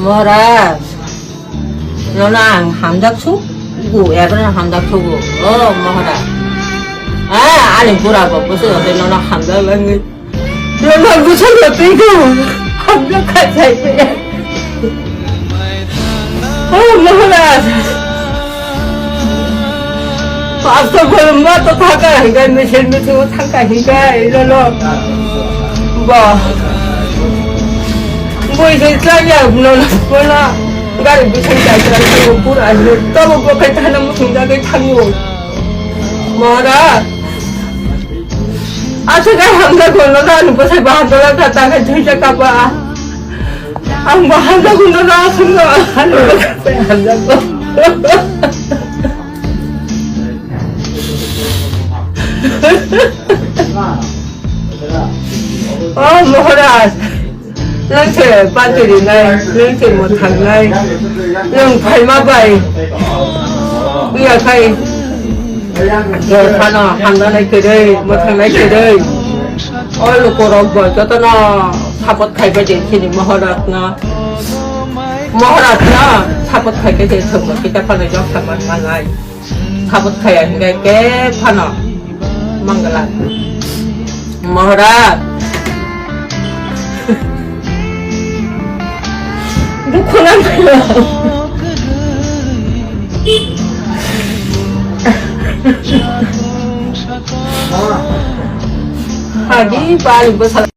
뭐라 너랑 함작초? 구 애들은 함작초고 뭐라 아니 뭐라고 무슨 어때 너랑 함작은 너랑 무슨 어때 이거 함작한 사이야 뭐라 앞서 보는 맛도 다가 hinga 며칠 며칠 잠깐 hinga 이러러 뭐 이제 짜냐 너는 몰라 나를 무슨 자식이라고 뭐라 너무 그렇게 하는 무슨 자기 타고 뭐라 제가 한다고 너는 무슨 뭐 한다고 갔다가 들릴까봐 뭐 한다고 너는 생각하는 거 같아 한다고 뭐라 랑체 빠뜨리 날 랑체 못한 날랑 발마바이 우야 가이 너 사나 한나네 그래 못한 날 그래 얼로 꼬라고 저더나 사봇 갈거지 키니 뭐하라나 사봇 갈거지 저거 기타 파는 역사만 만나이 사봇 가야 hinga 게 파나 망갈라 뭐라 누구나 말려 하기 빨리 뭐